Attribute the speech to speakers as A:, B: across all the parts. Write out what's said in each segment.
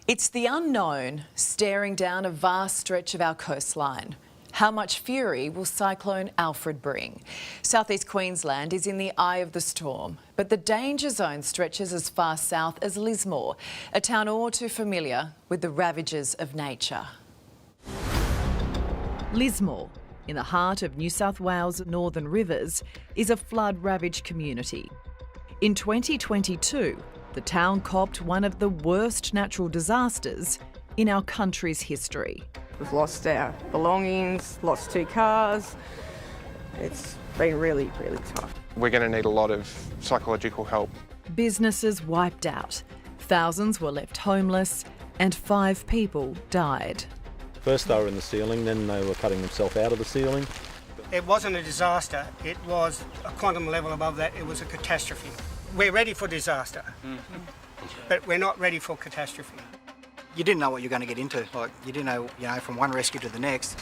A: It's the unknown staring down a vast stretch of our coastline. How much fury will Cyclone Alfred bring? Southeast Queensland is in the eye of the storm, but the danger zone stretches as far south as Lismore, a town all too familiar with the ravages of nature. Lismore, in the heart of New South Wales' Northern Rivers, is a flood-ravaged community. In 2022, the town copped one of the worst natural disasters in our country's history.
B: We've lost our belongings, lost 2 cars. It's been really, really tough.
C: We're going to need a lot of psychological help.
A: Businesses wiped out, thousands were left homeless, and 5 people died.
D: First they were in the ceiling, then they were cutting themselves out of the ceiling.
E: It wasn't a disaster, it was a quantum level above that, it was a catastrophe. We're ready for disaster, but we're not ready for catastrophe.
F: You didn't know what you're going to get into. Like, you didn't know, from one rescue to the next,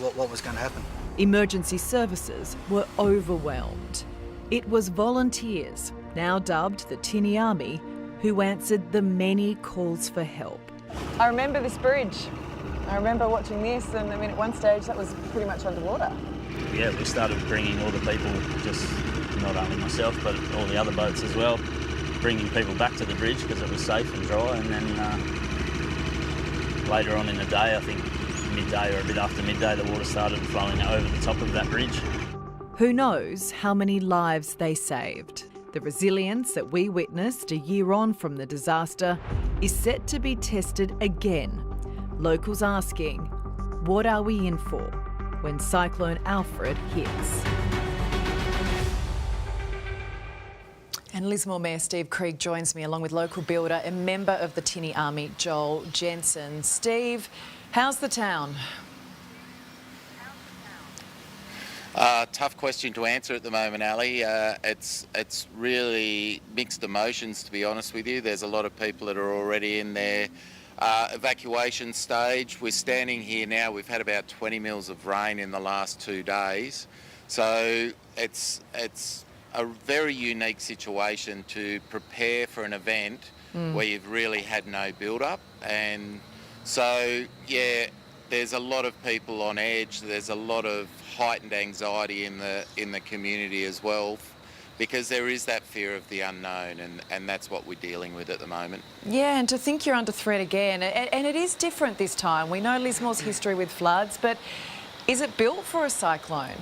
F: what was going to happen.
A: Emergency services were overwhelmed. It was volunteers, now dubbed the Tinny Army, who answered the many calls for help.
G: I remember this bridge. I remember watching this, and I mean, at one stage that was pretty much underwater.
H: Yeah, we started bringing all the people, just not only myself, but all the other boats as well, bringing people back to the bridge because it was safe and dry. And then later on in the day, I think midday or a bit after midday, the water started flowing over the top of that bridge.
A: Who knows how many lives they saved? The resilience that we witnessed a year on from the disaster is set to be tested again. Locals asking, what are we in for when Cyclone Alfred hits? And Lismore Mayor Steve Krieg joins me along with local builder and member of the Tinny Army, Joel Jensen. Steve, how's the town?
I: Tough question to answer at the moment, Ali. It's really mixed emotions, to be honest with you. There's a lot of people that are already in their evacuation stage. We're standing here now, we've had about 20 mils of rain in the last 2 days. So it's a very unique situation to prepare for an event where you've really had no build-up. And so, yeah, there's a lot of people on edge. There's a lot of heightened anxiety in the community as well, because there is that fear of the unknown, and that's what we're dealing with at the moment. Yeah,
A: and to think you're under threat again, and it is different this time. We know Lismore's history with floods, but is it built for a cyclone?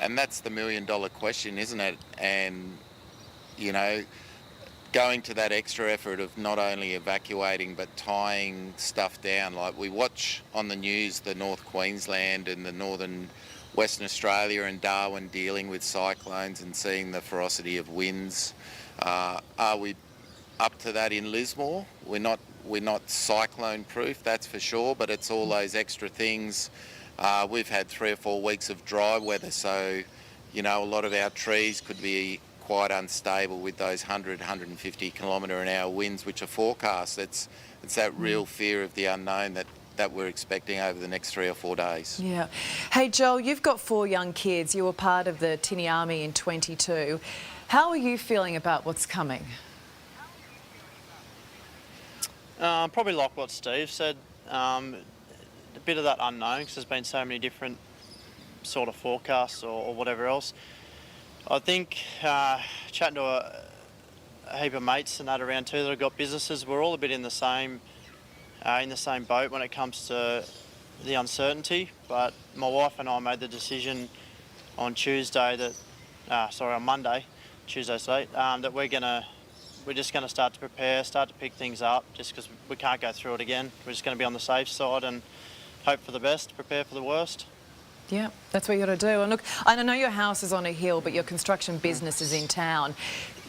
I: And that's the million-dollar question, isn't it? And, going to that extra effort of not only evacuating but tying stuff down. Like, we watch on the news the North Queensland and the northern Western Australia and Darwin dealing with cyclones and seeing the ferocity of winds. Are we up to that in Lismore? We're not cyclone proof, that's for sure, but it's all those extra things. We've had 3 or 4 weeks of dry weather, so a lot of our trees could be quite unstable with those 100, 150 kilometre an hour winds which are forecast. It's that real fear of the unknown that we're expecting over the next 3 or 4 days.
A: Yeah. Hey Joel, you've got 4 young kids. You were part of the Tinny Army in 22. How are you feeling about what's coming?
J: Probably like what Steve said, a bit of that unknown, because there's been so many different sort of forecasts or whatever else. I think chatting to a heap of mates and that around too that have got businesses, we're all a bit in the same boat when it comes to the uncertainty. But my wife and I made the decision on Monday, Tuesday's late, that we're just gonna start to prepare, start to pick things up, just because we can't go through it again. We're just going to be on the safe side and hope for the best, prepare for the worst.
A: Yeah, that's what you got to do. And look, I know your house is on a hill, but your construction business is in town.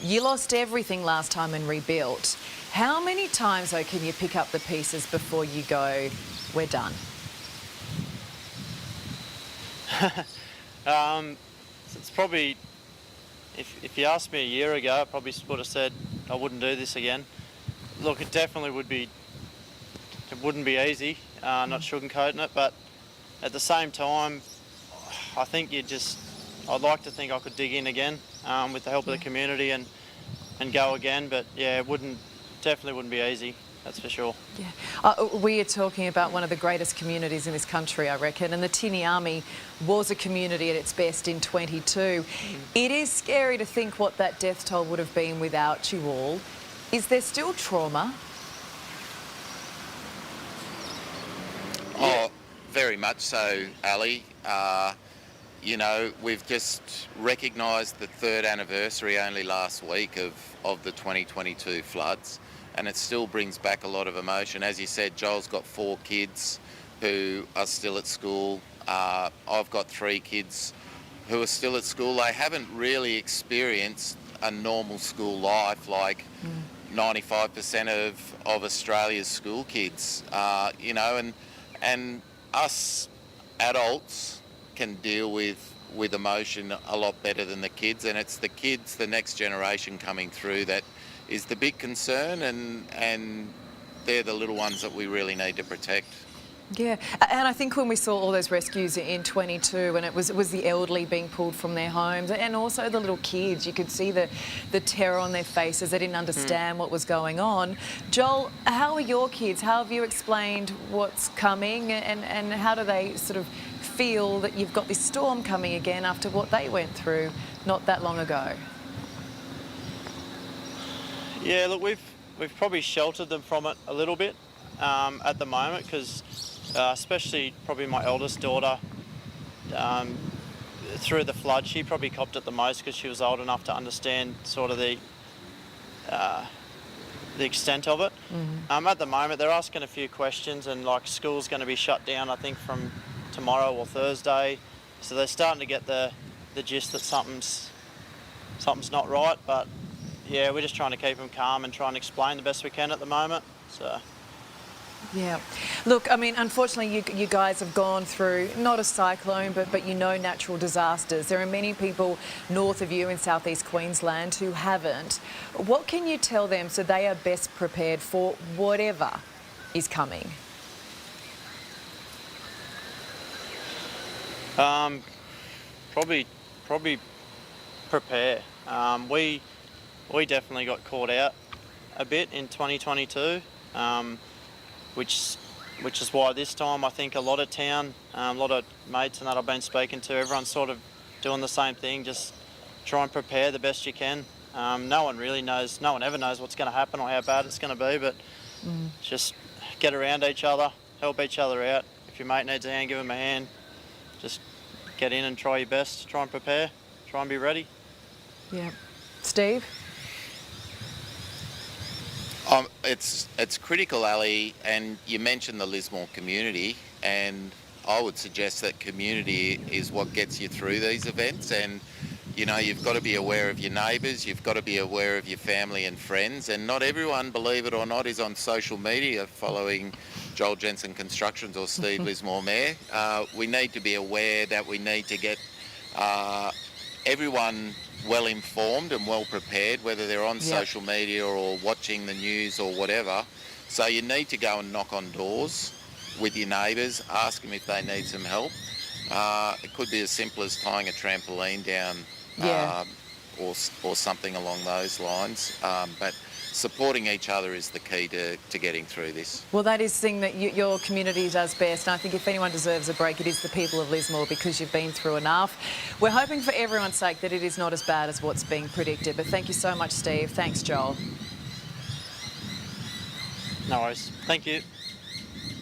A: You lost everything last time and rebuilt. How many times, though, can you pick up the pieces before you go, we're done?
J: It's probably, if you asked me a year ago, I probably would have said I wouldn't do this again. Look, it definitely would be, it wouldn't be easy, not sugarcoating it, but at the same time, I think I'd like to think I could dig in again with the help of the community and go again, but yeah, it wouldn't definitely wouldn't be easy. That's for sure.
A: Yeah. We are talking about one of the greatest communities in this country, I reckon, and the Tiniami was a community at its best in 22. It is scary to think what that death toll would have been without you all. Is there still trauma?
I: Oh, very much so, Ali. You know, we've just recognised the 3rd anniversary only last week of the 2022 floods, and it still brings back a lot of emotion. As you said, Joel's got 4 kids who are still at school. I've got 3 kids who are still at school. They haven't really experienced a normal school life like 95% of Australia's school kids, you know, and us adults can deal with emotion a lot better than the kids, and it's the kids, the next generation coming through, that is the big concern, and they're the little ones that we really need to protect.
A: Yeah, and I think when we saw all those rescues in 22, and it was the elderly being pulled from their homes, and also the little kids, you could see the terror on their faces. They didn't understand what was going on. Joel, how are your kids? How have you explained what's coming, and how do they sort of feel that you've got this storm coming again after what they went through not that long ago?
J: Yeah, look, we've probably sheltered them from it a little bit at the moment, because especially probably my eldest daughter, through the flood, she probably copped it the most because she was old enough to understand sort of the extent of it. At the moment, they're asking a few questions, and like school's going to be shut down, I think, from tomorrow or Thursday, so they're starting to get the gist that something's not right. But yeah, we're just trying to keep them calm and try and explain the best we can at the moment. So.
A: Yeah. Look, I mean, unfortunately, you guys have gone through not a cyclone, but you know, natural disasters. There are many people north of you in southeast Queensland who haven't. What can you tell them so they are best prepared for whatever is coming?
J: Probably prepare. We definitely got caught out a bit in 2022, which is why this time I think a lot of town, a lot of mates and that I've been speaking to, everyone's sort of doing the same thing. Just try and prepare the best you can. No one ever knows what's going to happen or how bad it's going to be, but just get around each other, help each other out. If your mate needs a hand, give him a hand. Just get in and try your best, try and prepare, try and be ready.
A: Yeah. Steve?
I: It's critical, Ali, and you mentioned the Lismore community, and I would suggest that community is what gets you through these events. And you know, you've got to be aware of your neighbours, you've got to be aware of your family and friends, and not everyone, believe it or not, is on social media following Joel Jensen Constructions or Steve Lismore Mayor. We need to be aware that we need to get everyone well informed and well prepared, whether they're on social media or watching the news or whatever. So you need to go and knock on doors with your neighbours, ask them if they need some help. It could be as simple as tying a trampoline down or something along those lines. But supporting each other is the key to getting through this.
A: Well, that is the thing that your community does best. And I think if anyone deserves a break, it is the people of Lismore, because you've been through enough. We're hoping for everyone's sake that it is not as bad as what's being predicted. But thank you so much, Steve. Thanks, Joel.
J: No worries. Thank you.